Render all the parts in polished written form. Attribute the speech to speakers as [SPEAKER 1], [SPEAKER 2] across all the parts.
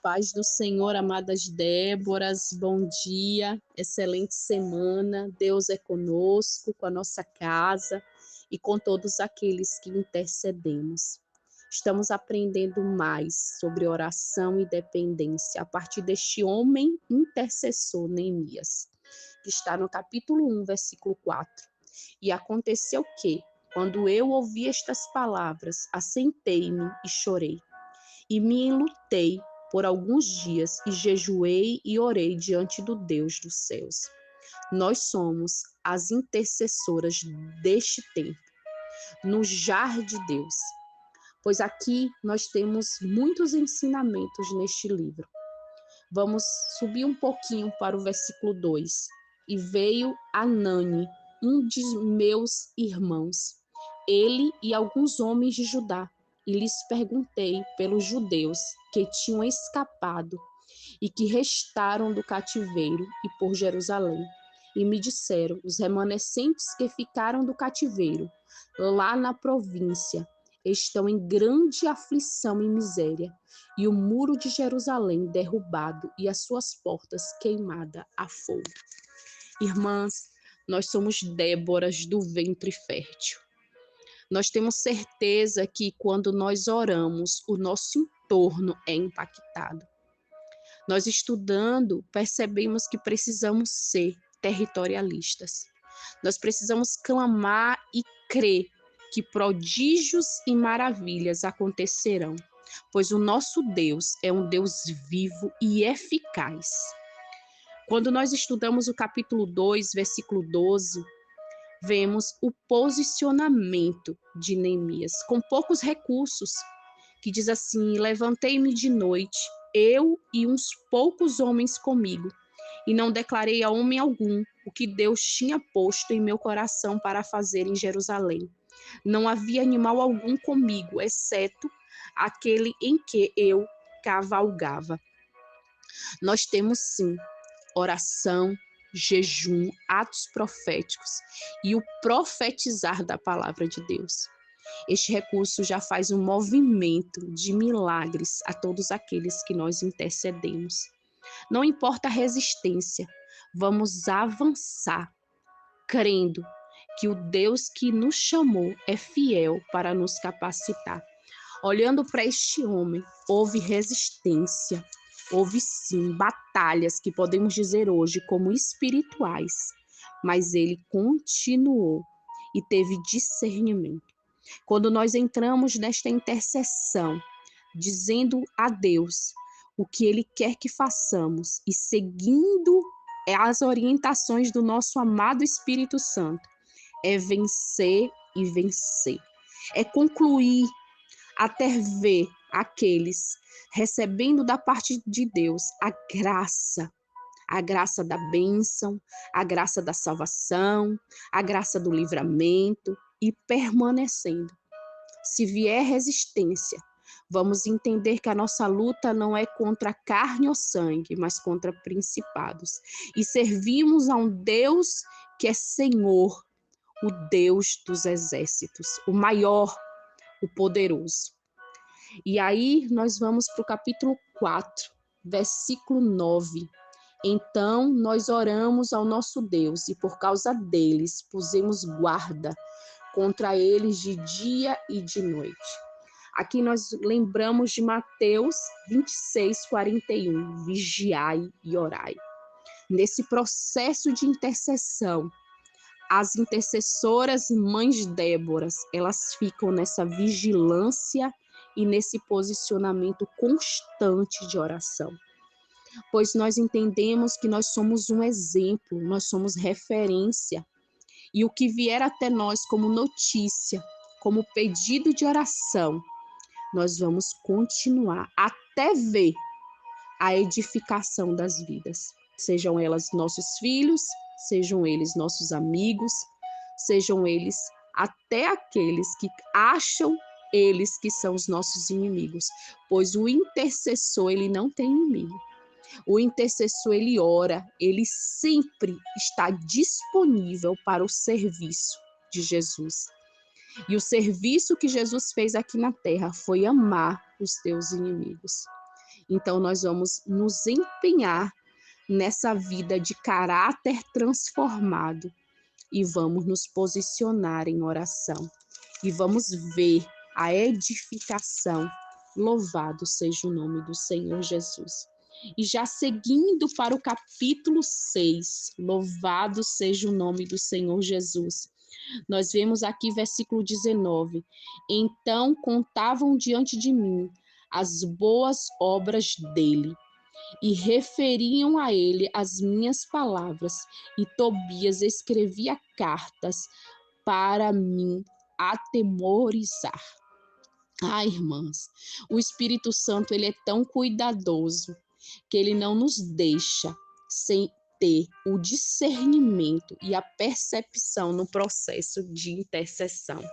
[SPEAKER 1] paz do Senhor, amadas Déboras, bom dia, excelente semana. Deus é conosco, com a nossa casa e com todos aqueles que intercedemos. Estamos aprendendo mais sobre oração e dependência a partir deste homem intercessor, Neemias, que está no capítulo 1, versículo 4. E aconteceu que, quando eu ouvi estas palavras, assentei-me e chorei. E me enlutei por alguns dias e jejuei e orei diante do Deus dos céus. Nós somos as intercessoras deste tempo, no jar de Deus, pois aqui nós temos muitos ensinamentos neste livro. Vamos subir um pouquinho para o versículo 2. E veio Anani, um de meus irmãos, ele e alguns homens de Judá, e lhes perguntei pelos judeus que tinham escapado e que restaram do cativeiro e por Jerusalém. E me disseram, os remanescentes que ficaram do cativeiro, lá na província, estão em grande aflição e miséria, e o muro de Jerusalém derrubado e as suas portas queimadas a fogo. Irmãs, nós somos Déboras do ventre fértil. Nós temos certeza que quando nós oramos, o nosso entorno é impactado. Nós estudando, percebemos que precisamos ser territorialistas. Nós precisamos clamar e crer que prodígios e maravilhas acontecerão, pois o nosso Deus é um Deus vivo e eficaz. Quando nós estudamos o capítulo 2, versículo 12, vemos o posicionamento de Neemias, com poucos recursos, que diz assim: levantei-me de noite, eu e uns poucos homens comigo, e não declarei a homem algum o que Deus tinha posto em meu coração para fazer em Jerusalém. Não havia animal algum comigo, exceto aquele em que eu cavalgava. Nós temos sim oração, jejum, atos proféticos e o profetizar da palavra de Deus. Este recurso já faz um movimento de milagres a todos aqueles que nós intercedemos. Não importa a resistência, vamos avançar, crendo que o Deus que nos chamou é fiel para nos capacitar. Olhando para este homem, houve resistência, houve sim batalhas que podemos dizer hoje como espirituais, mas ele continuou e teve discernimento. Quando nós entramos nesta intercessão, dizendo a Deus o que ele quer que façamos e seguindo as orientações do nosso amado Espírito Santo, é vencer e vencer, é concluir até ver aqueles recebendo da parte de Deus a graça da bênção, a graça da salvação, a graça do livramento e permanecendo. Se vier resistência, vamos entender que a nossa luta não é contra carne ou sangue, mas contra principados. E servimos a um Deus que é Senhor, o Deus dos exércitos, o maior, o poderoso. E aí nós vamos para o capítulo 4, versículo 9. Então nós oramos ao nosso Deus e por causa deles pusemos guarda contra eles de dia e de noite. Aqui nós lembramos de Mateus 26, 41, vigiai e orai. Nesse processo de intercessão, as intercessoras mães Déboras, elas ficam nessa vigilância e nesse posicionamento constante de oração. Pois nós entendemos que nós somos um exemplo, nós somos referência. E o que vier até nós como notícia, como pedido de oração, nós vamos continuar até ver a edificação das vidas. Sejam elas nossos filhos, sejam eles nossos amigos, sejam eles até aqueles que acham eles que são os nossos inimigos. Pois o intercessor, ele não tem inimigo. O intercessor, ele ora, ele sempre está disponível para o serviço de Jesus. E o serviço que Jesus fez aqui na terra foi amar os teus inimigos. Então, nós vamos nos empenhar nessa vida de caráter transformado e vamos nos posicionar em oração e vamos ver a edificação. Louvado seja o nome do Senhor Jesus. E já seguindo para o capítulo 6, louvado seja o nome do Senhor Jesus. Nós vemos aqui versículo 19. Então contavam diante de mim as boas obras dele e referiam a ele as minhas palavras, e Tobias escrevia cartas para mim atemorizar. Irmãs, o Espírito Santo, ele é tão cuidadoso que ele não nos deixa sem ter o discernimento e a percepção no processo de intercessão.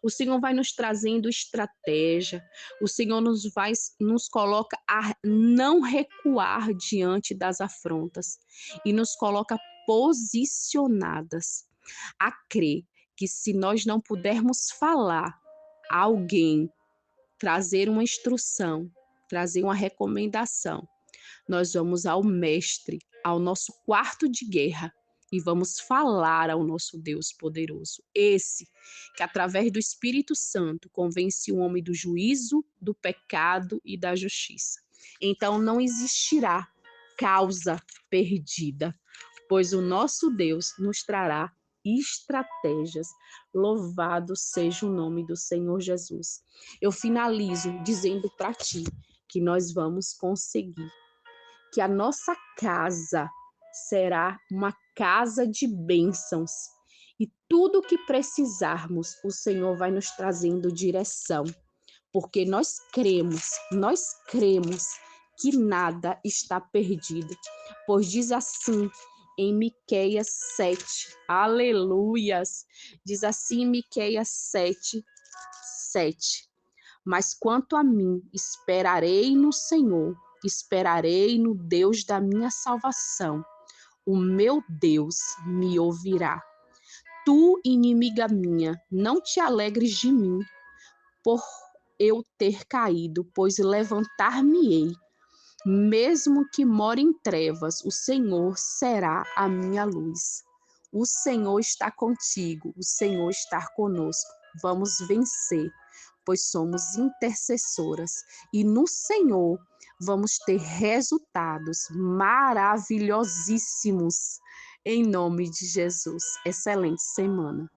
[SPEAKER 1] O Senhor vai nos trazendo estratégia, o Senhor nos coloca a não recuar diante das afrontas e nos coloca posicionadas a crer que se nós não pudermos falar a alguém, trazer uma instrução, trazer uma recomendação, nós vamos ao mestre, ao nosso quarto de guerra, e vamos falar ao nosso Deus poderoso. Esse que, através do Espírito Santo, convence o homem do juízo, do pecado e da justiça. Então, não existirá causa perdida, pois o nosso Deus nos trará estratégias. Louvado seja o nome do Senhor Jesus. Eu finalizo dizendo para ti que nós vamos conseguir, que a nossa casa será uma casa de bênçãos e tudo que precisarmos, o Senhor vai nos trazendo direção, porque nós cremos que nada está perdido, pois diz assim em Miqueias 7, aleluias, diz assim em Miqueias 7, 7, mas quanto a mim, esperarei no Senhor, esperarei no Deus da minha salvação. O meu Deus me ouvirá. Tu, inimiga minha, não te alegres de mim, por eu ter caído, pois levantar-me-ei. Mesmo que more em trevas, o Senhor será a minha luz. O Senhor está contigo, o Senhor está conosco. Vamos vencer, pois somos intercessoras. E no Senhor vamos ter resultados maravilhosíssimos. Em nome de Jesus. Excelente semana.